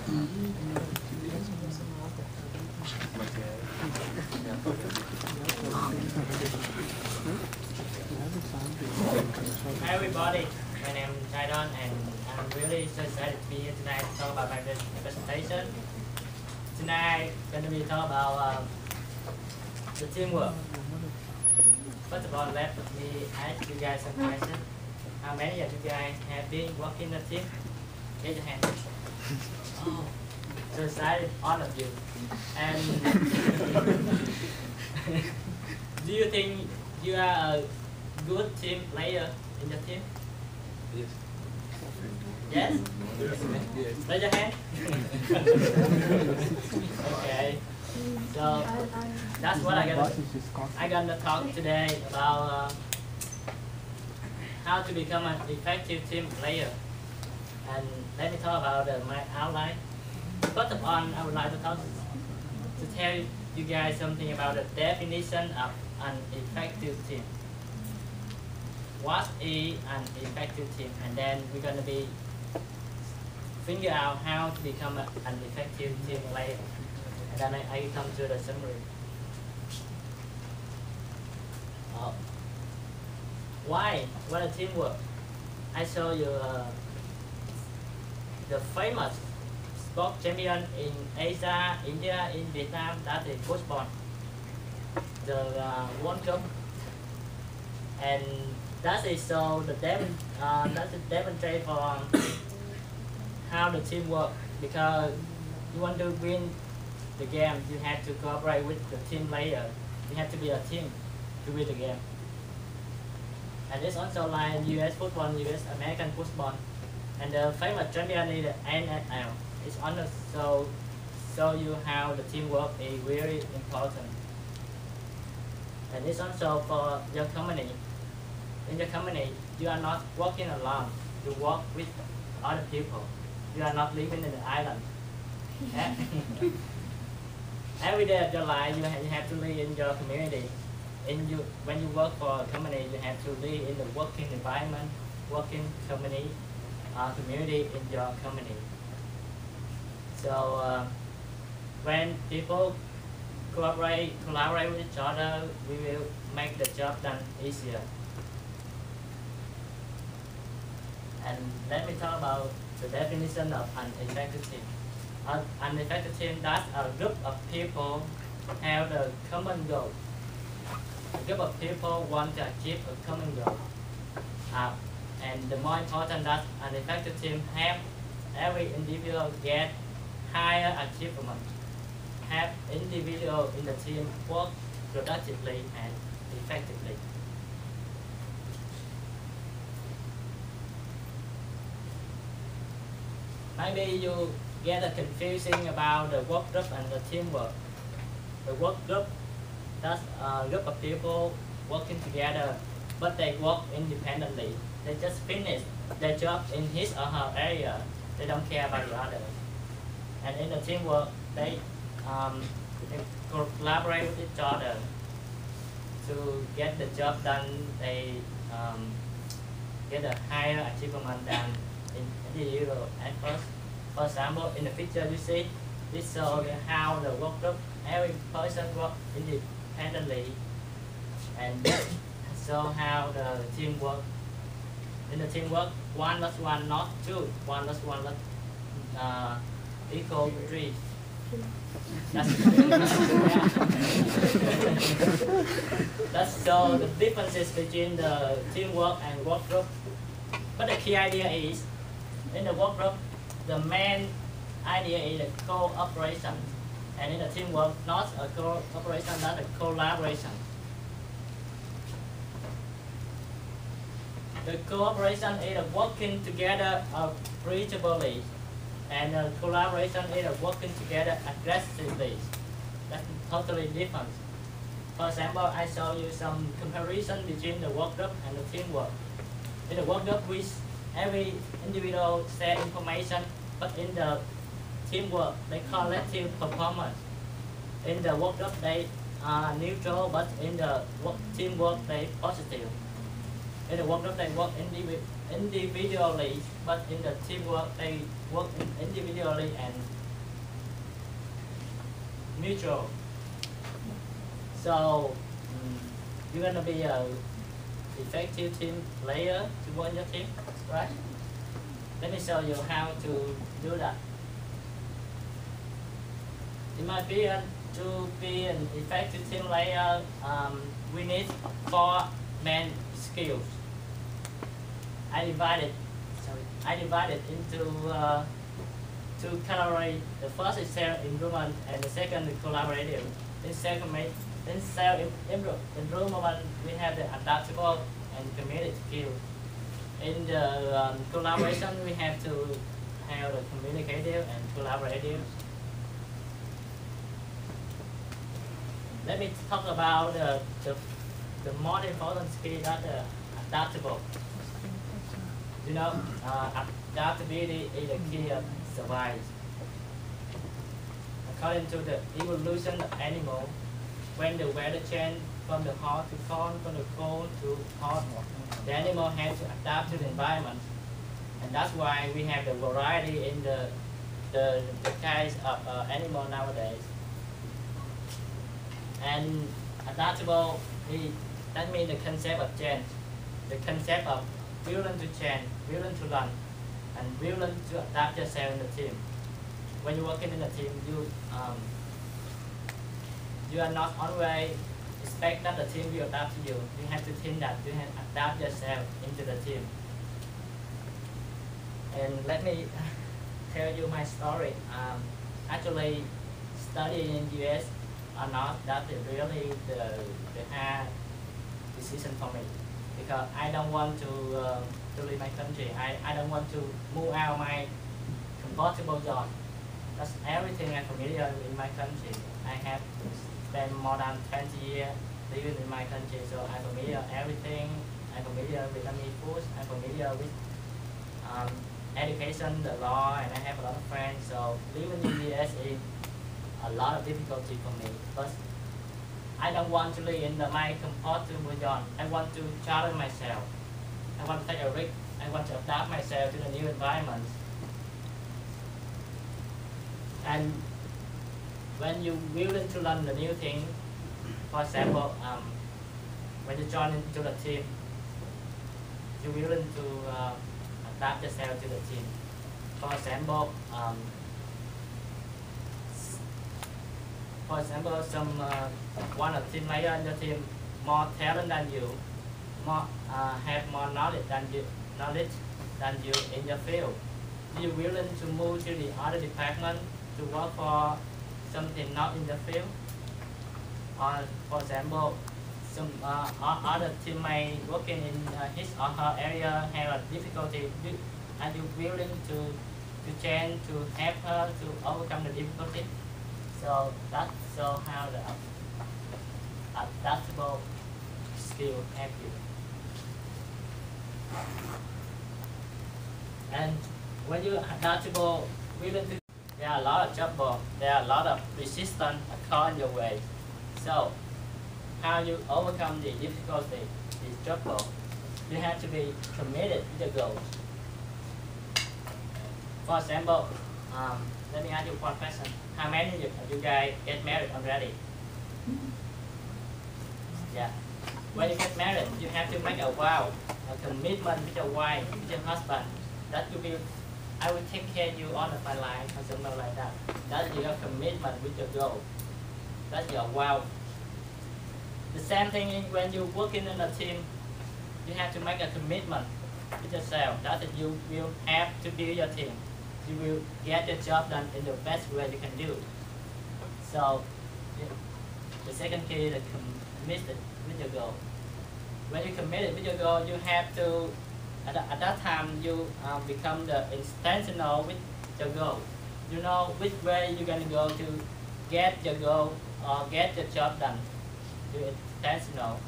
Hi everybody, my name is Jadon and I'm really so excited to be here tonight to talk about my presentation. Tonight I'm going to be talking about the teamwork. First of all, let me ask you guys some questions. How many of you guys have been working in a team? Raise your hand. Oh, so excited, all of you. And do you think you are a good team player in your team? Yes. Yes? Yes. Raise your hand. Okay. So that's what I'm gonna talk today about how to become an effective team player. And let me talk about my outline. First of all, I would like to tell you guys something about the definition of an effective team. What is an effective team? And then we're gonna figure out how to become an effective team player. And then I come to the summary. Why? What a teamwork? I show you the famous sport champion in Asia, India, in Vietnam, that is football. The World Cup. And that is so that is demonstrate for how the team work, because you want to win the game, you have to cooperate with the team player. You have to be a team to win the game. And it's also like US football, US American football. And the famous champion is the NFL. It's also show you how the teamwork is very important. And it's also for your company. In your company, you are not working alone. You work with other people. You are not living in the island. Every day of your life, you have to live in your community. When you work for a company, you have to live in the working environment, working community in your company. So when people collaborate with each other, we will make the job done easier. And let me talk about the definition of an effective team. An effective team, that's a group of people have a common goal. A group of people want to achieve a common goal. And the more important that an effective team have every individual get higher achievement. Have individuals in the team work productively and effectively. Maybe you get a confusing about the work group and the teamwork. The work group, that's a group of people working together, but they work independently. They just finish their job in his or her area. They don't care about the others. And in the teamwork, they collaborate with each other to get the job done. They get a higher achievement than individual at first. For example, in the picture you see, this shows how the work group, every person work independently, and show how the team work. In the teamwork, 1 plus 1 not 2, 1 plus 1 equal 3. That's show the differences between the teamwork and work group. But the key idea is, in the work group, the main idea is the cooperation, and in the teamwork, not a cooperation, that's a collaboration. The cooperation is working together appreciably, and the collaboration is working together aggressively. That's totally different. For example, I show you some comparison between the work group and the teamwork. In the work group, every individual share information, but in the teamwork, they collective performance. In the work group, they are neutral, but in the teamwork, they positive. In the work group, they work individually, but in the teamwork, they work individually and mutual. So you're gonna be a effective team player to win your team, right? Let me show you how to do that. In my opinion, to be an effective team player, we need 4 main skills. I divide it into 2 categories. The first is self-improvement and the second is collaborative. In self-improvement, we have the adaptable and committed skill. In the collaboration, we have to have the communicative and collaborative. Let me talk about the most important skill, that adaptable. You know, adaptability is the key of survival. According to the evolution of animal, when the weather changes from the hot to cold, from the cold to hot, the animal has to adapt to the environment, and that's why we have the variety in the kinds of animal nowadays. And adaptable, that means the concept of change, the concept of willing to change, willing to learn, and willing to adapt yourself in the team. When you're working in a team, you are not always expect that the team will adapt to you. You have to think that you have to adapt yourself into the team. And let me tell you my story. Actually, studying in US or not, that is really the hard decision for me, because I don't want to leave my country. I don't want to move out of my comfortable zone. That's everything I'm familiar in my country. I have spent more than 20 years living in my country, so I'm familiar with everything. I'm familiar with Vietnamese food. I'm familiar with education, the law, and I have a lot of friends. So living in the US is a lot of difficulty for me. But I don't want to live in my comfortable zone. I want to challenge myself. I want to take a risk. I want to adapt myself to the new environment. And when you're willing to learn the new thing, for example, when you join into the team, you're willing to adapt yourself to the team. For example, some one of team player in the team more talent than you, have more knowledge than you in your field. You're willing to move to the other department to work for something not in the field. Or for example, some other teammate working in his or her area have a difficulty. Are you willing to change, to help her to overcome the difficulty? So that's how the adaptable skill help you. And when you adaptable, willing to, there are a lot of trouble, there are a lot of resistance occurring your way. So how you overcome the difficulty, the trouble, you have to be committed to the goals. For example, let me ask you one question. How many of you guys get married already? Yeah. When you get married, you have to make a vow, a commitment with your wife, with your husband, that you will, I will take care of you all of my life, or something like that. That's your commitment with your goal. That's your vow. The same thing when you're working in a team, you have to make a commitment with yourself that you will have to build your team. You will get your job done in the best way you can do. So the second key is committed with your goal. When you committed with your goal, you have to, at that time, you become the intentional with your goal. You know which way you're going to go to get your goal or get your job done. You're intentional.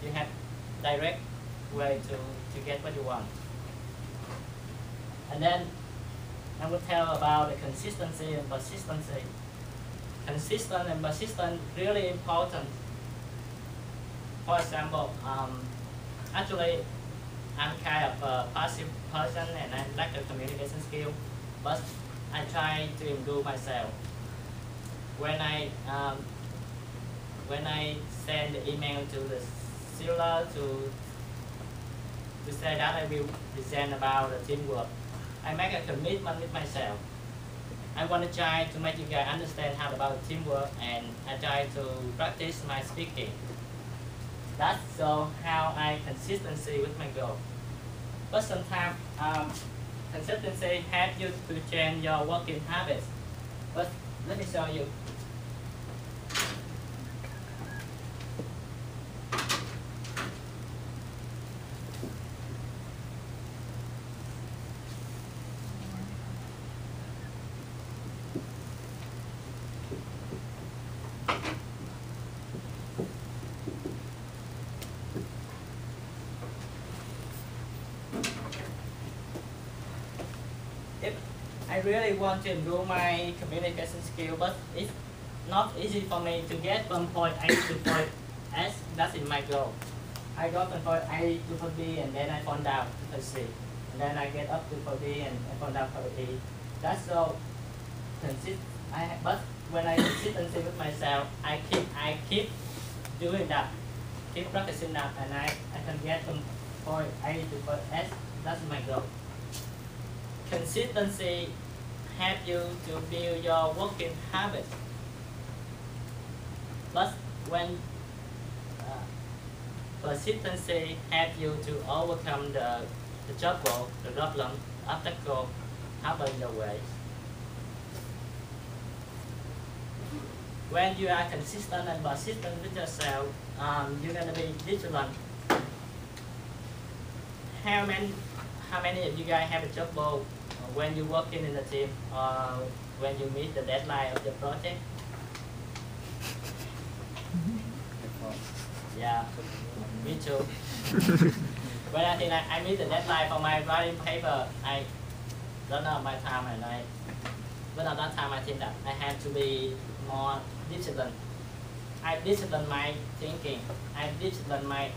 You have direct way to get what you want. And then I will tell about the consistency and persistency. Consistent and persistent really important. For example, actually, I'm kind of a passive person and I lack the communication skill, but I try to improve myself. when I send the email to the seller to say that I will present about the teamwork, I make a commitment with myself. I want to try to make you guys understand how about teamwork, and I try to practice my speaking. That's so how I consistency with my goal. But sometimes consistency help you to change your working habits. But let me show you. If I really want to improve my communication skill, but it's not easy for me to get from point A to point S. That's in my goal. I go from point A to point B, and then I fall down to point C, and then I get up to point B and I fall down to point E. That's so consist. But when I consistency with myself, I keep doing that, keep practicing that, and I can get from point A to point S. That's my goal. Consistency help you to build your working habits. But when persistency help you to overcome the trouble, the problem, obstacle happen your way. When you are consistent and persistent with yourself, you're gonna be vigilant. How many of you guys have a trouble when you're working in a team or when you meet the deadline of the project? Yeah, me too. When I think I meet the deadline for my writing paper, I run out my time, and but at that time I think that I have to be more disciplined. I discipline my thinking, I discipline my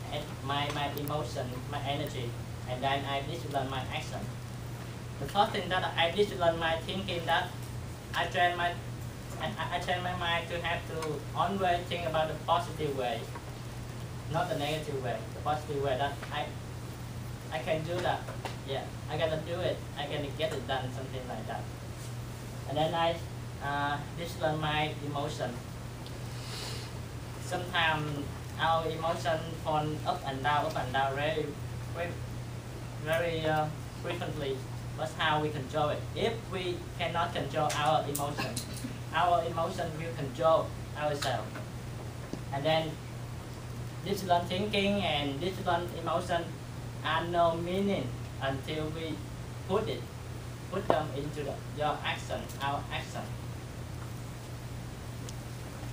emotion, my energy, and then I discipline my action. The first thing that I discipline my thinking, that I train my mind to have to always think about the positive way, not the negative way. The positive way that I can do that. Yeah, I gotta do it. I can get it done, something like that. And then I discipline my emotion. Sometimes our emotion fall up and down very frequently. That's how we control it. If we cannot control our emotion will control ourselves. And then disciplined thinking and disciplined emotion are no meaning until we put them into your action, our action.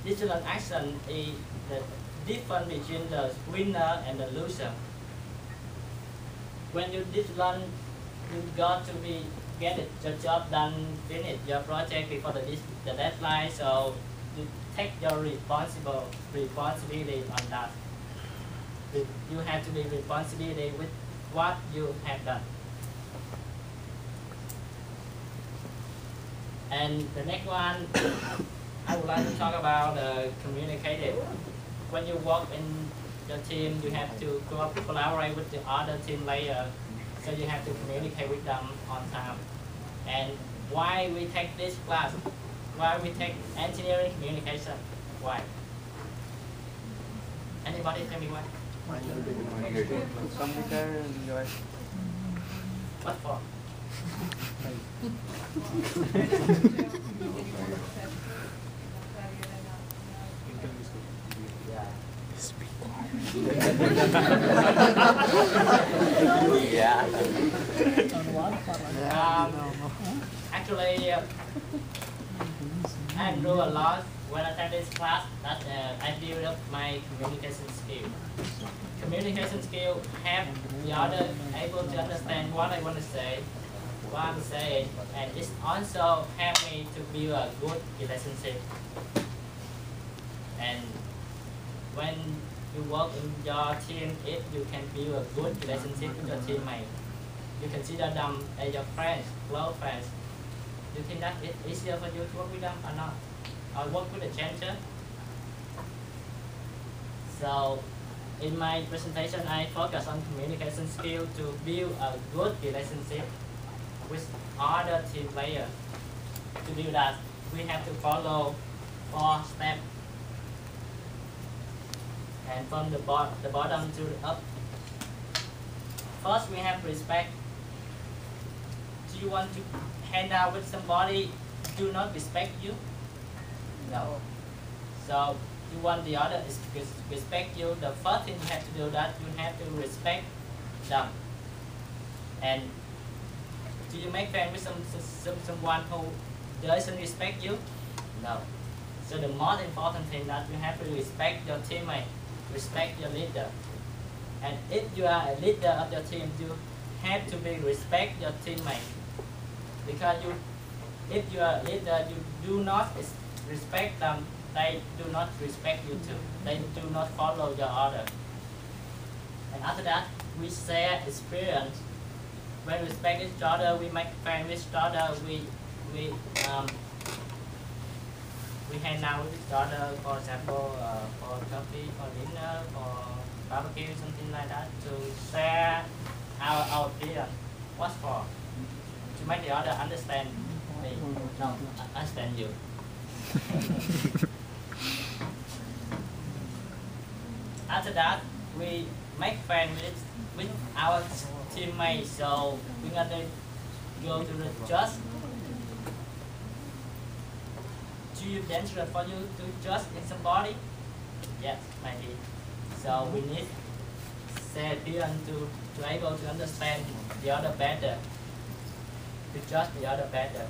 Disciplined action is the difference between the winner and the loser. When you discipline, you got to get it, your job done, finish your project before the deadline. So you take your responsibility on that. You have to be responsibility with what you have done. And the next one, I would like to talk about communicative. When you work in your team, you have to collaborate with the other team layer. So you have to communicate with them on time. And why we take this class? Why we take engineering communication? Why? Anybody tell me why? What for? Yeah. Actually, I grew a lot when I take this class. That I built up my communication skill. Communication skill help the other able to understand what I want to say, what I'm saying, and it also help me to build a good relationship. And when you work in your team, if you can build a good relationship with your teammate, you consider them as your friends, close friends. Do you think that it's easier for you to work with them or not? I work with a changer. So in my presentation, I focus on communication skill to build a good relationship with other team players. To do that, we have to follow 4 steps. And from the bottom to the up. First, we have respect. Do you want to hang out with somebody who do not respect you? No. So you want the other is to respect you. The first thing you have to do that you have to respect them. And do you make friends with someone who doesn't respect you? No. So the most important thing that you have to respect your teammate, respect your leader. And if you are a leader of your team, you have to respect your teammate. Because if you are a leader, you do not respect them, they do not respect you too. They do not follow your order. And after that, we share experience. When we respect each other, we make friends with each other. We hang out with each other. For example, for coffee, for dinner, for barbecue, something like that, to share our opinion. What for? To make the other understand me. No, understand you. After that, we make friends with our teammates. So we're gonna go to the judge. Do you dangerous for you to judge in somebody? Yes, maybe. So we need share opinion to able to understand the other better, to judge the other better.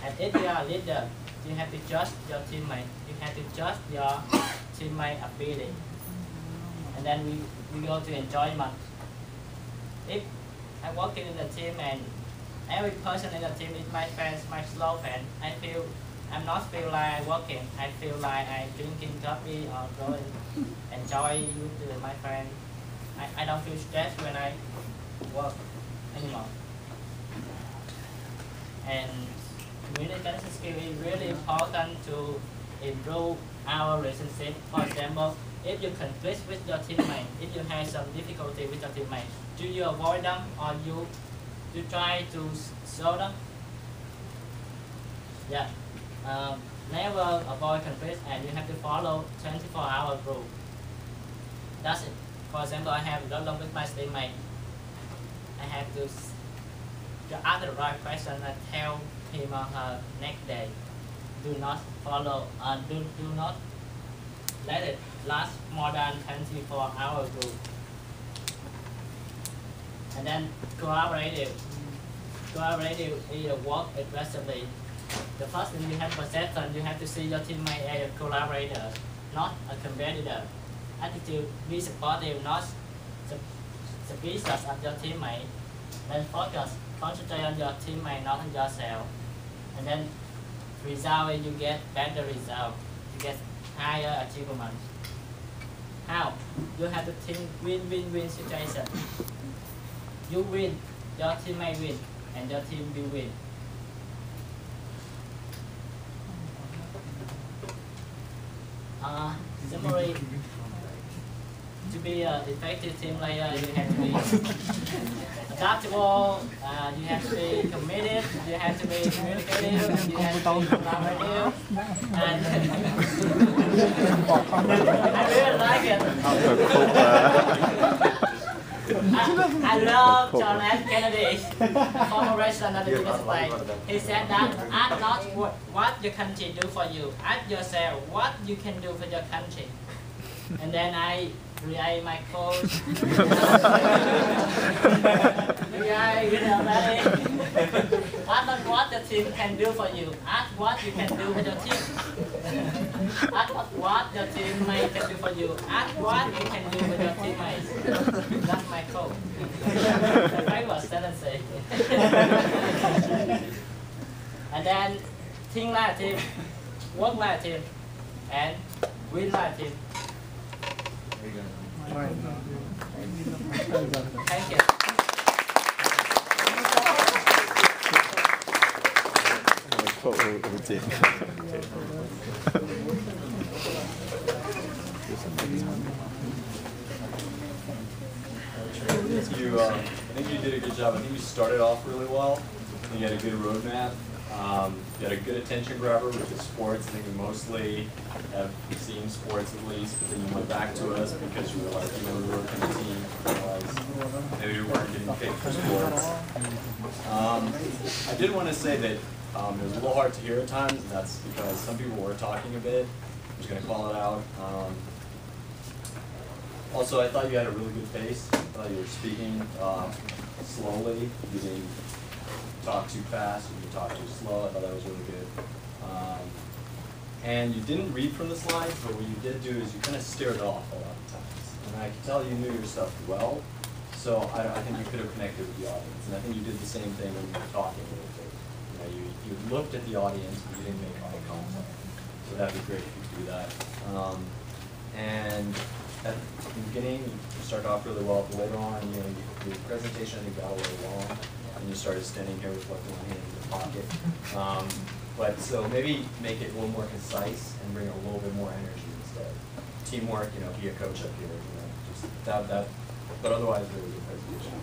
And if you are a leader, you have to judge your teammate. You have to judge your teammate ability. And then we go to enjoyment. If I'm working in a team and every person in the team is my friends, my slow friend, I'm not feel like I'm working. I feel like I'm drinking coffee or going enjoy with my friend. I don't feel stressed when I work anymore. And communication skill is really important to improve our relationship. For example, if you conflict with your teammate, if you have some difficulty with your teammate, do you avoid them or you try to solve them? Yeah. Never avoid conflict, and you have to follow 24-hour rule. That's it. For example, I have a problem with my teammate. I have to ask the right question and tell him or her next day. Do not follow, do not let it last more than 24-hour rule. And then collaborative. Collaborative is work aggressively. The first thing you have perception, you have to see your teammate as a collaborator, not a competitor. Attitude, be supportive, not suspicious of your teammate. Then focus, concentrate on your teammate, not on yourself. And then result, you get better result. You get higher achievement. How? You have to think win-win-win situation. You win, your teammate win, and your team will win. Summary, to be an effective team player, you have to be adaptable, you have to be committed, you have to be communicative, you have to be collaborative, and I really like it. I love John F. Kennedy's former president of the United States. He said that ask not what your country do for you, ask yourself what you can do for your country. And then I create my coach. Ask not what the team can do for you, ask what you can do for your team. Ask what your teammate can do for you, ask what you can do with your teammates. That's my code. Famous sentence. And then think like a team, work like a team, and win like a team. Thank you. 오지. I think you did a good job. I think you started off really well. You had a good roadmap. You had a good attention grabber, which is sports. I think we mostly have seen sports at least, but then you went back to us because you realized you were working a team, you realized maybe you weren't getting paid for sports. I did want to say that it was a little hard to hear at times, and that's because some people were talking a bit. I'm just going to call it out. Also, I thought you had a really good pace. I thought you were speaking slowly. You didn't talk too fast, you didn't talk too slow. I thought that was really good. And you didn't read from the slides, but what you did do is you kind of stared off a lot of times. And I could tell you knew your stuff well, so I think you could have connected with the audience. And I think you did the same thing when you were talking a little bit. You looked at the audience, but you didn't make eye contact. So that'd be great if you could do that. And at the beginning, you started off really well, but later on, your presentation I think got a little long, and you started standing here with like one hand in your pocket. But so maybe make it a little more concise and bring a little bit more energy instead. Teamwork, be a coach up here, just that. But otherwise, really good presentation.